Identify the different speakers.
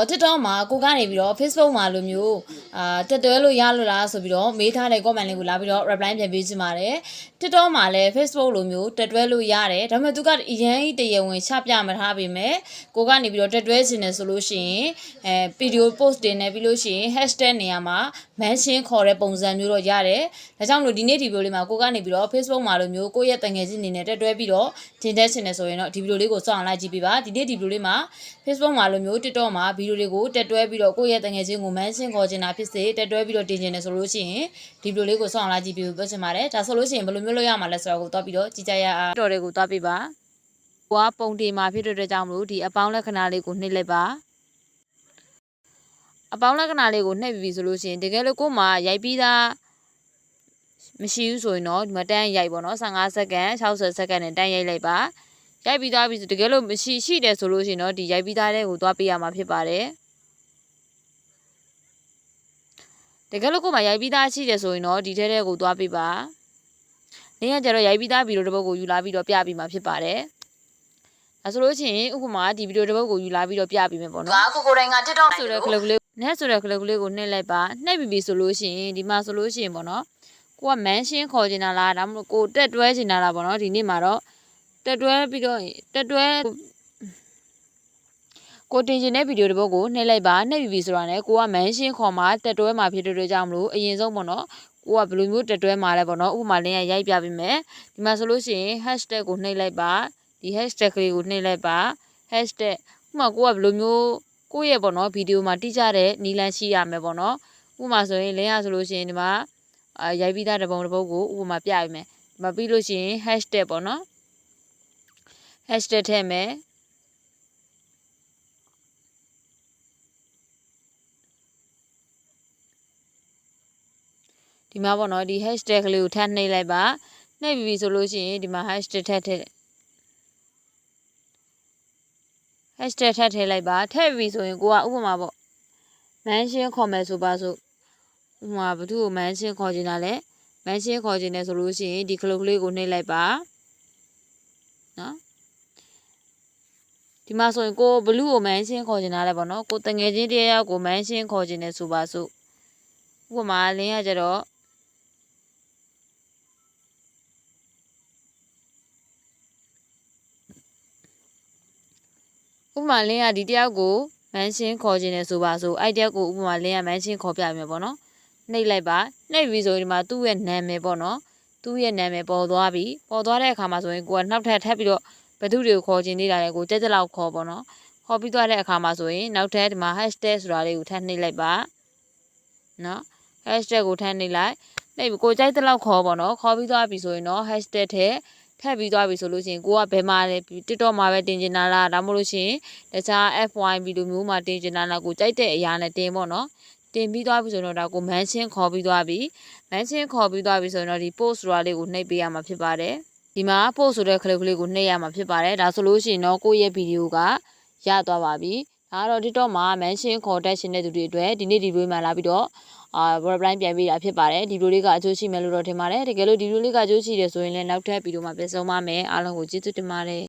Speaker 1: TikTok မှာကိုကနေပြီးတော့ Facebook မှာလိုမျိုးတက်တွဲလို့ရလို့လားဆိုပြီးတော့မေးထားတဲ့ comment လေးကိုလာပြီးတော့ reply ပြန်ပေးချင်ပါတယ် TikTok မှာလည်း Facebook လိုမျိုးတက်တွဲလို့ရတယ်ဒါပေမဲ့သူကအရင်တရားဝင်ချပြမထားပေမဲ့ကိုကနေပြီးတော့တက်တွဲခြင်းနဲ့ဆိုလို့ရှိရင်video post တင်နေပြီးလို့ရှိရင် hashtag နေရာမှာ mention ခေါ်တဲ့ပုံစံမျိုးတော့ရတယ်ဒါကြောင့်မလို့ဒီနေ့ဒီဗီဒီယိုလေးမှာကိုကနေပြီးတော့ Facebook မှာလိုမျိုးကိုယ့်ရဲ့တငယ်ချင်းအနေနဲ့တက်တွဲပြီးတော့တင်တက်ခြင်းနဲ့ဆိုရင်တော့ဒီဗီဒီယိုလေးကိုစောင့်လိုက်ကြည့်ပေးပါဒီနေ့ဒီဗီဒီယိုလေးမှာ Facebook မှာလိုမျိုး TikTok မှာဗီဒီယိုတွေကိုတက်တွဲပြီးတော့ကိုယ့်ရဲ့တငယ်ချင်းကို mention ခေါ်ခြင်းတာဖြစ်စေတက်တွဲပြီးတော့တင်ခြင်းနဲ့ဆိုလို့ရှိရင်ဒီဗီဒီယိုလေးကိုစောင့်လိုက်ကြည့်ပေးဖို့ပြောချင်ပါတယ်ဒါဆိုလို့ရှိရင်ဘယ်လိုမျိုးလုပ်ရမှာလဲဆိုတော့ကိုသွားပြီးတော့ကြည့်ကြရအောင်တော်တွေကိုသွားပြပါကိုကပုံတင်မှာဖြစ်တဲ့ကြောင့်မလို့ဒီအပေါင်းလက္ခဏာလေးကိုနှိပ်လိုက်ပါအပေါင်းလက္ခဏာလေးကိုနှိပ်ပြီးဆိုလို့ရှိရင်တကယ်လို့ကို့မှာရိုက်ပြီးသားမရှိဘူးဆိုရင်တော့ဒီမှာတန်းရိုက်ပေါ့နော်15စက္ကန့်60စက္ကန့်နဲ့တန်းရိုက်လိုက်ပါရိုက်ပြီးသားပြီဆိုတကယ်လို့ရှိတယ်ဆိုလို့ရှိရင်တော့ဒီရိုက်ပြီးသားတဲ့ကိုသွားပေးရမှာဖြစ်ပါတယ်တကယ်လို့ကို့မှာရိုက်ပြီးသားရှိတယ်ဆိုရင်တော့ဒီထဲတဲ့ကိုသွားပေးပါနင်းကကျတော့ရိုက်ပြီးသားဗီဒီယိုတစ်ပုဒ်ကိုယူလာပြီးတော့ပြပြီးမှာဖြစ်ပါတယ်ဒါဆိုလို့ရှိရင်ဥပမာဒီဗီဒီယိုတစ်ပုဒ်ကိုယူလာပြီးတော့ပြပြီးမယ်ပေါ့နော်ကိုတိုင်းက TikTok ဆိုတဲ့ကလပ်ကလေးနဲ့ဆိုတဲ့ကလပ်ကလေးကိုနှိပ်လိုက်ပါနှိပ်ပြီးဆိုလို့ရှိရင်ဒီမှာဆိုလို့ရှိရင်ပေါ့နော်ကိုက mention ခေါ်ချင်တာလားဒါမှမဟုတ်ကိုတက်တွဲချင်တာလားပေါ့နော်ဒီနေ့မှာတော့တက်တွဲပြီးတော့တက်တွဲကိုတင်ချင်တဲ့ဗီဒီယိုတစ်ပုဒ်ကိုနှိပ်လိုက်ပါနှိပ်ပြီးဆိုတာနဲ့ကိုက mention ခေါ်မှာတက်တွဲမှာဖြစ်တဲ့ကြောင့်မလို့အရင်ဆုံးပေါ့နော်ကိုကဘယ်လိုမျိုးတက်တွဲမှာလဲပေါ့နော်ဥပမာလင်းရရိုက်ပြပေးမယ်ဒီမှာဆိုလို့ရှိရင် hashtag ကိုနှိပ်လိုက်ပါဒီ hashtag ကလေးကိုနှိပ်လိုက်ပါ hashtag ဥပမာကိုကဘယ်လိုမျိုးကိုရဲ့ပေါ့နော်ဗီဒီယိုမှာတိကျတဲ့နီလန်ရှိရမယ်ပေါ့နော်ဥပမာဆိုရင်လင်းရဆိုလို့ရှိရင်ဒီမှာရိုက်ပြီးသားတစ်ပုဒ်ကိုဥပမာပြပေးမယ်ဒီမှာပြီးလို့ရှိရင် hashtag ပေါ့နော် hashtag ထည့်မယ်ဒီမှာပေါ့နော်ဒီ hashtag ကလေးကိုထပ်နှိပ်လိုက်ပါနှိပ်ပြီးဆိုလို့ရှိရင်ဒီမှာ hashtag ထည့်hashtag ထည့်လိုက်ပါထည့်ပြီးဆိုရင်ကိုကဥပမာပေါ့ mention ခေါ်မယ်ဆိုပါစို့ဥပမာဘသူ့ကို mention ခေါ်ချင်တာလဲ mention ခေါ်ချင်တယ်ဆိုလို့ရှိရင်ဒီကလုတ်ကလေးကိုနှိပ်လိုက်ပါနော်ဒီမှာဆိုရင်ကိုဘလူးကို mention ခေါ်ချင်တာလဲပေါ့နော်ကိုတငယ်ချင်းတယောက်ကို mention ခေါ်ချင်တယ်ဆိုပါစို့ဥပမာလင်းကကြတော့ဥပမာလင်းကဒီတယောက်ကို mention ခေါ်ခြင်းနဲ့ဆိုပါဆိုအဲ့တယောက်ကိုဥပမာလင်းက mention ခေါ်ပြမယ်ပေါ့နော်နှိပ်လိုက်ပါနှိပ်ပြီးဆိုရင်ဒီမှာသူ့ရဲ့နာမည်ပေါ့နော်သူ့ရဲ့နာမည်ပေါ်သွားပြီပေါ်သွားတဲ့အခါမှာဆိုရင်ကိုကနောက်ထပ်ထပ်ပြီးတော့ဘသူတွေကိုခေါ်ခြင်းနေတာလဲကိုကြက်ကြလောက်ခေါ်ပေါ့နော်ခေါ်ပြီးသွားတဲ့အခါမှာဆိုရင်နောက်ထပ်ဒီမှာ hashtag ဆိုတာလေးကိုထပ်နှိပ်လိုက်ပါနော် hashtag ကိုထပ်နှိပ်လိုက်နှိပ်ပြီးကိုကြိုက်တဲ့လောက်ခေါ်ပေါ့နော်ခေါ်ပြီးသွားပြီဆိုရင်တော့ hashtag ထည့်ပြီးသွားပြီဆိုလို့ရှိရင်ကိုကဘယ်မှာလဲ TikTok မှာပဲတင်ချင်တာလားဒါမှမဟုတ်လို့ရှိရင်တခြား FYP လိုမျိုးမှာတင်ချင်တာလားကိုကြိုက်တဲ့အရာနဲ့တင်ပေါ့နော်တင်ပြီးသွားပြီဆိုတော့ဒါကို mention ခေါ်ပြီးသွားပြီ mention ခေါ်ပြီးသွားပြီဆိုရင်တော့ဒီ post ဆိုတာလေးကိုနှိပ်ပေးရမှာဖြစ်ပါတယ်ဒီမှာ post ဆိုတဲ့ကလပ်ကလေးကိုနှိပ်ရမှာဖြစ်ပါတယ်ဒါဆိုလို့ရှိရင်တော့ကိုယ့်ရဲ့ဗီဒီယိုကရသွားပါပြီဒါကတော့ TikTok မှာ mention ခေါ်တတ်ရှင်တဲ့သူတွေအတွက်ဒီနေ့ဒီဗီဒီယိုမှာလာပြီးတော့reply ပြန်ပေးတာဖြစ်ပါတယ်ဒီဗီဒီယိုလေးကအကျိုးရှိမယ်လို့တော့ထင်ပါတယ်တကယ်လို့ဒီဗီဒီယိုလေးကအကျိုးရှိတယ်ဆိုရင်လည်းနောက်ထပ်ဗီဒီယိုမှာပြန်ဆုံပါမယ်အားလုံးကိုကျေးဇူးတင်ပါတယ်